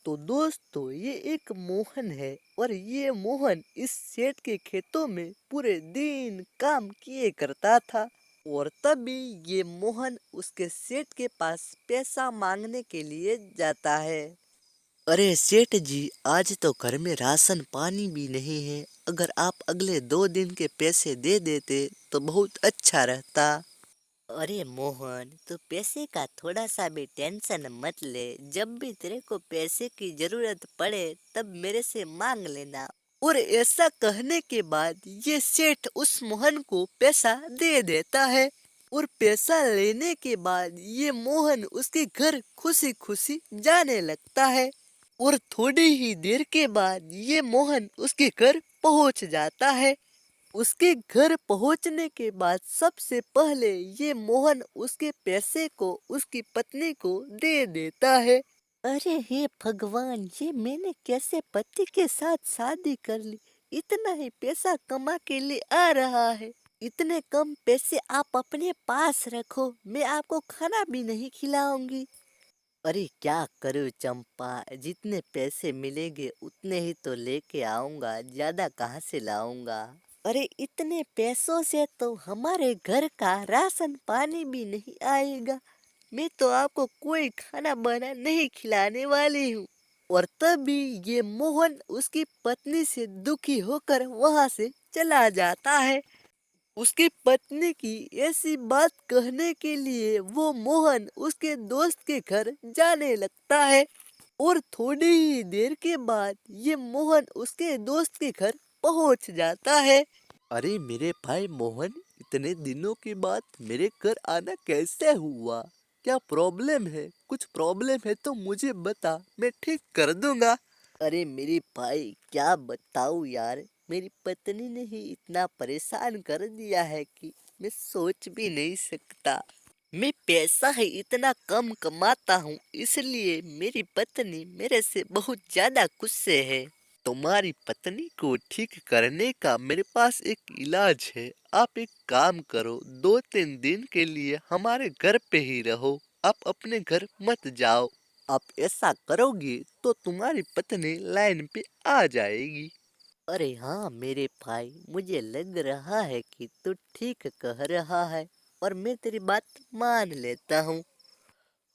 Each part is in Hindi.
तो दोस्तों ये एक मोहन है और ये मोहन इस सेठ के खेतों में पूरे दिन काम किए करता था। और तभी ये मोहन उसके सेठ के पास पैसा मांगने के लिए जाता है। अरे सेठ जी, आज तो घर में राशन पानी भी नहीं है। अगर आप अगले 2 दिन के पैसे दे देते तो बहुत अच्छा रहता। अरे मोहन, तू पैसे का थोड़ा सा भी टेंशन मत ले। जब भी तेरे को पैसे की जरूरत पड़े तब मेरे से मांग लेना। और ऐसा कहने के बाद ये सेठ उस मोहन को पैसा दे देता है। और पैसा लेने के बाद ये मोहन उसके घर खुशी खुशी जाने लगता है। और थोड़ी ही देर के बाद ये मोहन उसके घर पहुंच जाता है। उसके घर पहुंचने के बाद सबसे पहले ये मोहन उसके पैसे को उसकी पत्नी को दे देता है। अरे हे भगवान, ये मैंने कैसे पति के साथ शादी कर ली। इतना ही पैसा कमा के लिए आ रहा है। इतने कम पैसे आप अपने पास रखो, मैं आपको खाना भी नहीं खिलाऊंगी। अरे क्या करूँ चंपा, जितने पैसे मिलेंगे उतने ही तो लेके आऊंगा, ज्यादा कहाँ से लाऊंगा। अरे इतने पैसों से तो हमारे घर का राशन पानी भी नहीं आएगा। मैं तो आपको कोई खाना बना नहीं खिलाने वाली हूँ। और तभी ये मोहन उसकी पत्नी से दुखी होकर वहां से चला जाता है। उसकी पत्नी की ऐसी बात कहने के लिए वो मोहन उसके दोस्त के घर जाने लगता है। और थोड़ी ही देर के बाद ये मोहन उसके दोस्त के घर पहुंच जाता है। अरे मेरे भाई मोहन, इतने दिनों के बाद मेरे घर आना कैसे हुआ? क्या प्रॉब्लम है? कुछ प्रॉब्लम है तो मुझे बता, मैं ठीक कर दूंगा। अरे मेरे भाई क्या बताऊँ यार, मेरी पत्नी ने ही इतना परेशान कर दिया है कि मैं सोच भी नहीं सकता। मैं पैसा ही इतना कम कमाता हूँ, इसलिए मेरी पत्नी मेरे से बहुत ज्यादा गुस्से है। तुम्हारी पत्नी को ठीक करने का मेरे पास एक इलाज है। आप एक काम करो, 2-3 दिन के लिए हमारे घर पे ही रहो। आप अपने घर मत जाओ। आप ऐसा करोगे तो तुम्हारी पत्नी लाइन पे आ जाएगी। अरे हाँ मेरे भाई, मुझे लग रहा है कि तू ठीक कह रहा है और मैं तेरी बात मान लेता हूँ।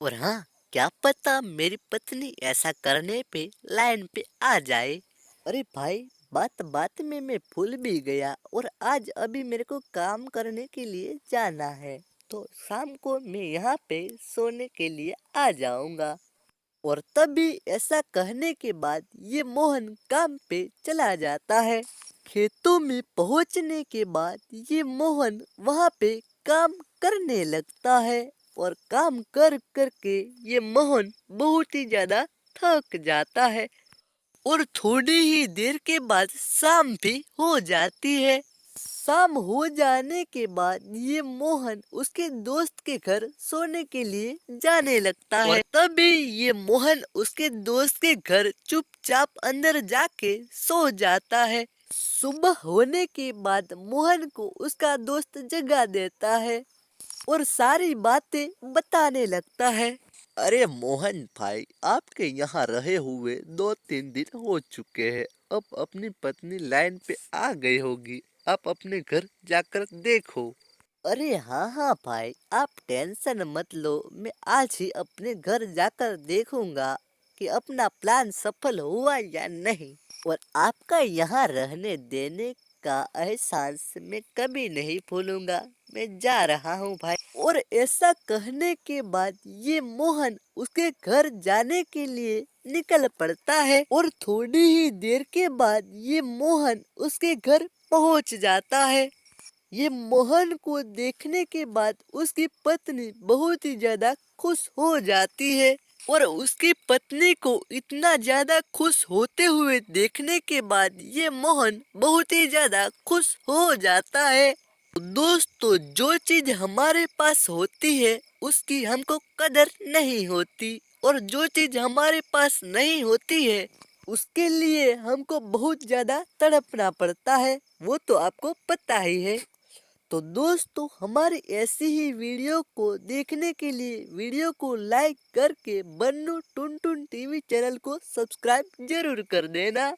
और हाँ, क्या पता मेरी पत्नी ऐसा करने पे लाइन पे आ जाए। अरे भाई, बात बात में मैं भूल भी गया और आज अभी मेरे को काम करने के लिए जाना है, तो शाम को मैं यहाँ पे सोने के लिए आ जाऊंगा। और तभी ऐसा कहने के बाद ये मोहन काम पे चला जाता है। खेतों में पहुंचने के बाद ये मोहन वहां पे काम करने लगता है। और काम कर करके ये मोहन बहुत ही ज्यादा थक जाता है। और थोड़ी ही देर के बाद शाम भी हो जाती है। शाम हो जाने के बाद ये मोहन उसके दोस्त के घर सोने के लिए जाने लगता है। और तभी ये मोहन उसके दोस्त के घर चुपचाप अंदर जाके सो जाता है। सुबह होने के बाद मोहन को उसका दोस्त जगा देता है और सारी बातें बताने लगता है। अरे मोहन भाई, आपके यहाँ रहे हुए 2-3 दिन हो चुके हैं। अब अपनी पत्नी लाइन पे आ गई होगी। आप अपने घर जाकर देखो। अरे हाँ हाँ भाई, आप टेंशन मत लो, मैं आज ही अपने घर जाकर देखूंगा कि अपना प्लान सफल हुआ या नहीं। और आपका यहाँ रहने देने का एहसास मैं कभी नहीं भूलूंगा। मैं जा रहा हूँ भाई। और ऐसा कहने के बाद ये मोहन उसके घर जाने के लिए निकल पड़ता है। और थोड़ी ही देर के बाद ये मोहन उसके घर पहुंच जाता है। ये मोहन को देखने के बाद उसकी पत्नी बहुत ही ज्यादा खुश हो जाती है। और उसकी पत्नी को इतना ज्यादा खुश होते हुए देखने के बाद ये मोहन बहुत ही ज्यादा खुश हो जाता है। दोस्तों, जो चीज हमारे पास होती है उसकी हमको कदर नहीं होती, और जो चीज हमारे पास नहीं होती है उसके लिए हमको बहुत ज्यादा तड़पना पड़ता है। वो तो आपको पता ही है। तो दोस्तों हमारी ऐसी ही वीडियो को देखने के लिए वीडियो को लाइक करके बन्नू टुन टुन टीवी चैनल को सब्सक्राइब जरूर कर देना।